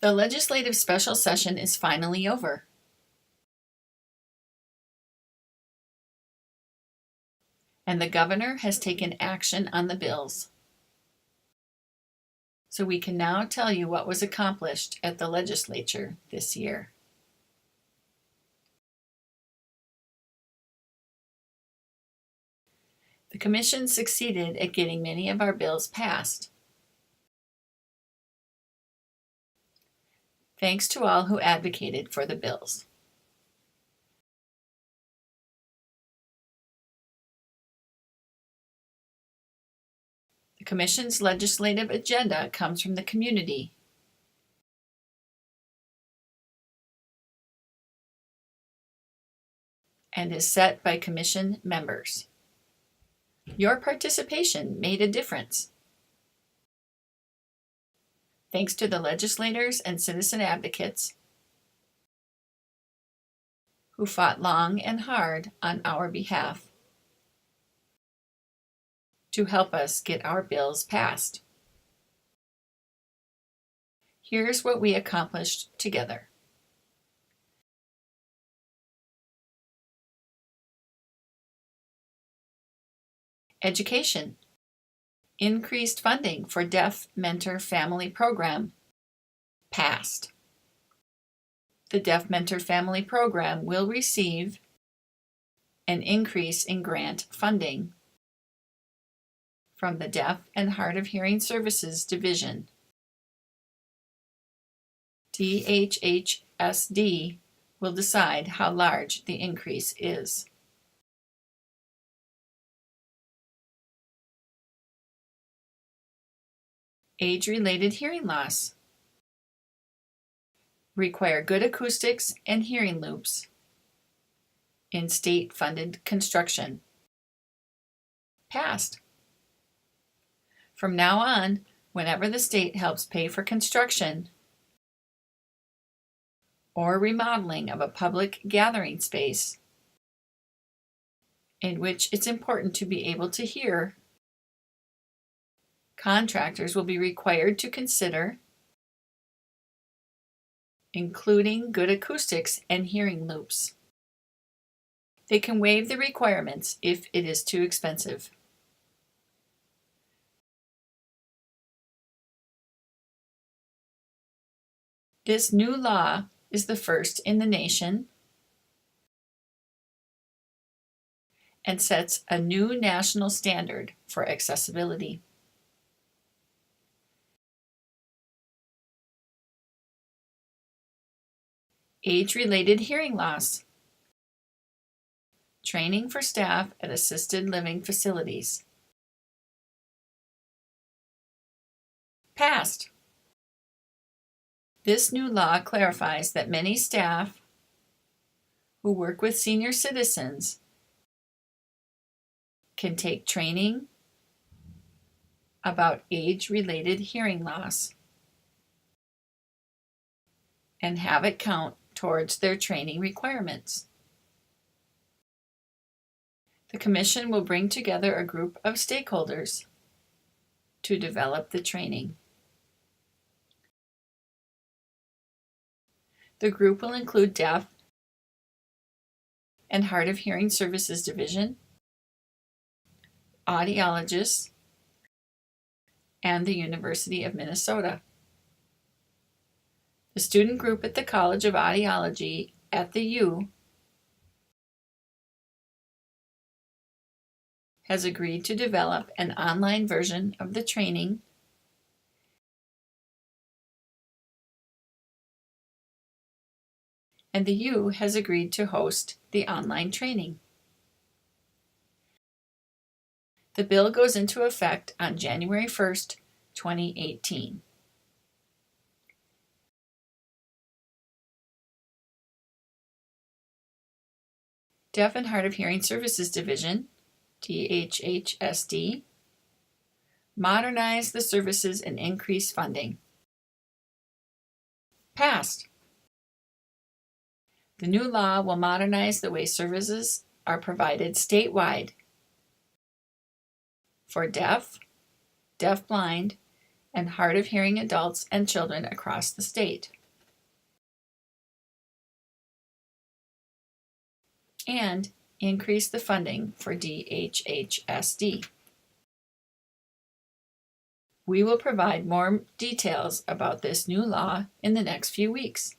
The legislative special session is finally over. And the governor has taken action on the bills. So we can now tell you what was accomplished at the legislature this year. The Commission succeeded at getting many of our bills passed. Thanks to all who advocated for the bills. The Commission's legislative agenda comes from the community and is set by Commission members. Your participation made a difference. Thanks to the legislators and citizen advocates who fought long and hard on our behalf to help us get our bills passed. Here's what we accomplished together. Education. Increased funding for Deaf Mentor Family Program passed. The Deaf Mentor Family Program will receive an increase in grant funding from the Deaf and Hard of Hearing Services Division. DHHSD will decide how large the increase is. Age-related hearing loss. Require good acoustics and hearing loops in state-funded construction. Passed. From now on, whenever the state helps pay for construction or remodeling of a public gathering space in which it's important to be able to hear, contractors will be required to consider including good acoustics and hearing loops. They can waive the requirements if it is too expensive. This new law is the first in the nation and sets a new national standard for accessibility. Age-related hearing loss. Training for staff at assisted living facilities. Passed. This new law clarifies that many staff who work with senior citizens can take training about age-related hearing loss and have it count towards their training requirements. The Commission will bring together a group of stakeholders to develop the training. The group will include Deaf and Hard of Hearing Services Division, audiologists, and the University of Minnesota. The student group at the College of Audiology at the U has agreed to develop an online version of the training and the U has agreed to host the online training. The bill goes into effect on January 1st, 2018. Deaf and Hard of Hearing Services Division, DHHSD, modernize the services and increase funding. Passed. The new law will modernize the way services are provided statewide for deaf, DeafBlind, and hard of hearing adults and children across the state. And increase the funding for DHHSD. We will provide more details about this new law in the next few weeks.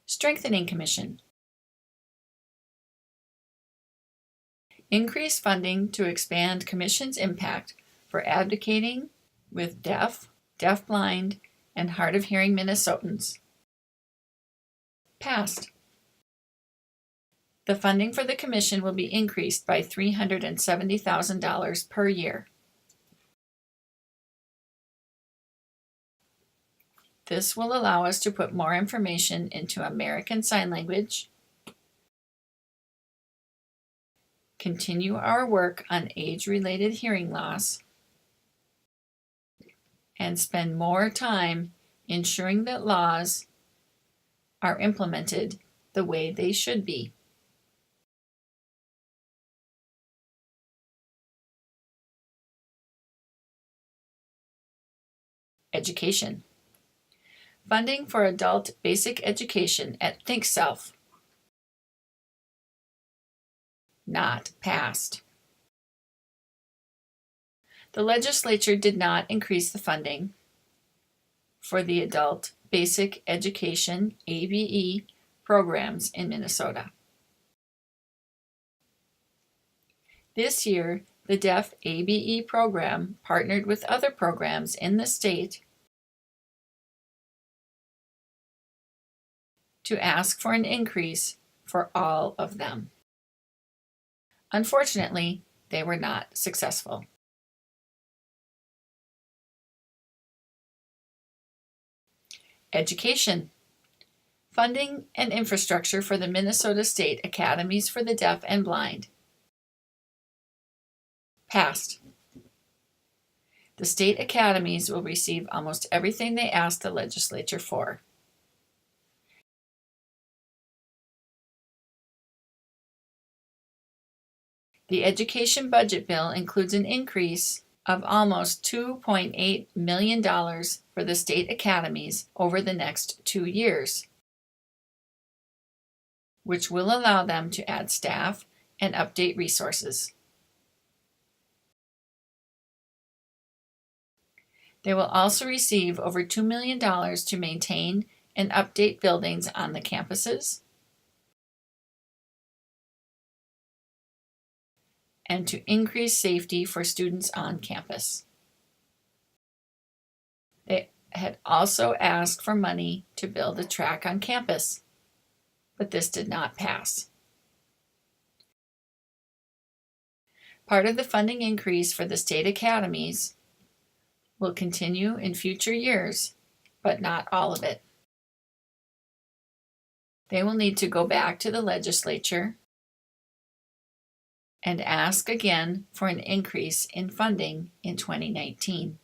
Strengthening Commission. Increase funding to expand Commission's impact for advocating with deaf, DeafBlind, and hard of hearing Minnesotans. Passed. The funding for the Commission will be increased by $370,000 per year. This will allow us to put more information into American Sign Language, continue our work on age-related hearing loss, and spend more time ensuring that laws are implemented the way they should be. Education. Funding for adult basic education at ThinkSelf. Not passed. The legislature did not increase the funding for the adult basic education ABE programs in Minnesota. This year, the Deaf ABE program partnered with other programs in the state to ask for an increase for all of them. Unfortunately, they were not successful. Education. Funding and infrastructure for the Minnesota State Academies for the Deaf and Blind. Passed. The state academies will receive almost everything they asked the legislature for. The education budget bill includes an increase of almost $2.8 million for the state academies over the next 2 years, which will allow them to add staff and update resources. They will also receive over $2 million to maintain and update buildings on the campuses and to increase safety for students on campus. They had also asked for money to build a track on campus, but this did not pass. Part of the funding increase for the state academies will continue in future years, but not all of it. They will need to go back to the legislature and ask again for an increase in funding in 2019.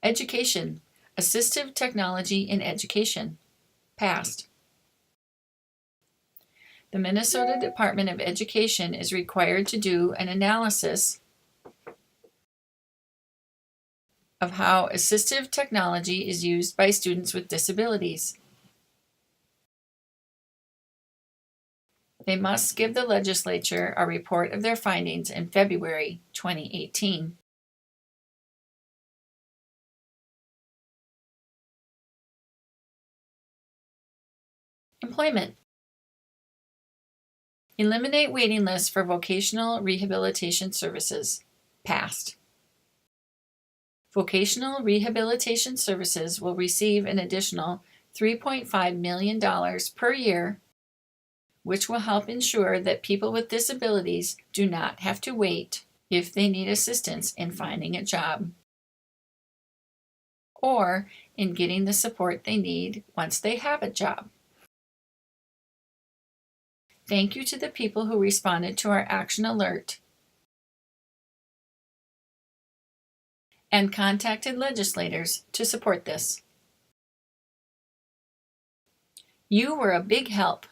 Education. Assistive technology in education. Passed. The Minnesota Department of Education is required to do an analysis of how assistive technology is used by students with disabilities. They must give the legislature a report of their findings in February 2018. Employment. Eliminate waiting lists for vocational rehabilitation services. Passed. Vocational rehabilitation services will receive an additional $3.5 million per year, which will help ensure that people with disabilities do not have to wait if they need assistance in finding a job or in getting the support they need once they have a job. Thank you to the people who responded to our action alert and contacted legislators to support this. You were a big help.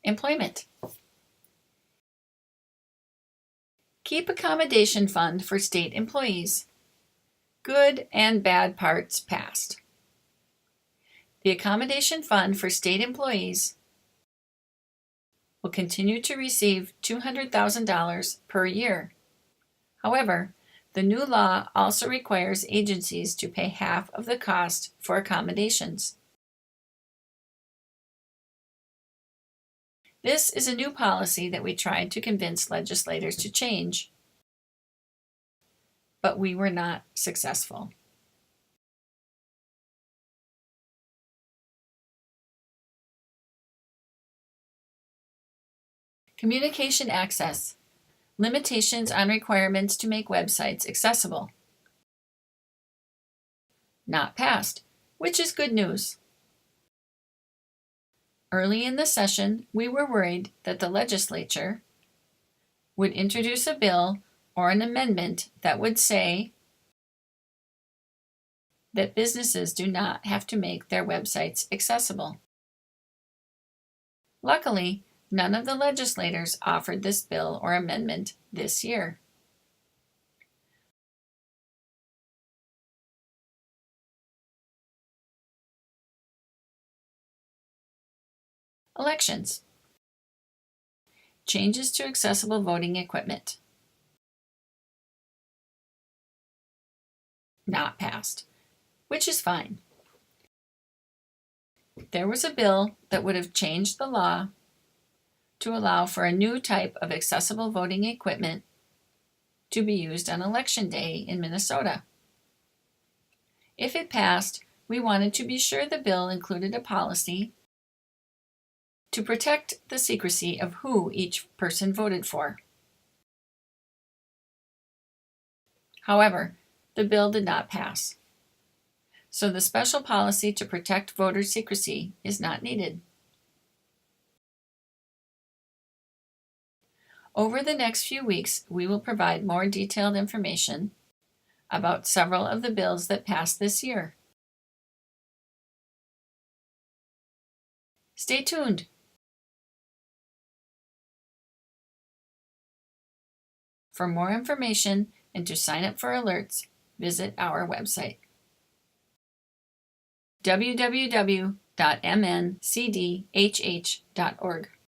Employment. Keep accommodation fund for state employees. Good and bad parts passed. The accommodation fund for state employees will continue to receive $200,000 per year. However, the new law also requires agencies to pay half of the cost for accommodations. This is a new policy that we tried to convince legislators to change, but we were not successful. Communication access. Limitations on requirements to make websites accessible. Not passed, which is good news. Early in the session, we were worried that the legislature would introduce a bill or an amendment that would say that businesses do not have to make their websites accessible. Luckily, none of the legislators offered this bill or amendment this year. Elections. Changes to accessible voting equipment. Not passed, which is fine. There was a bill that would have changed the law to allow for a new type of accessible voting equipment to be used on Election Day in Minnesota. If it passed, we wanted to be sure the bill included a policy to protect the secrecy of who each person voted for. However, the bill did not pass, so the special policy to protect voter secrecy is not needed. Over the next few weeks, we will provide more detailed information about several of the bills that passed this year. Stay tuned. For more information and to sign up for alerts, visit our website, www.mncdhh.org.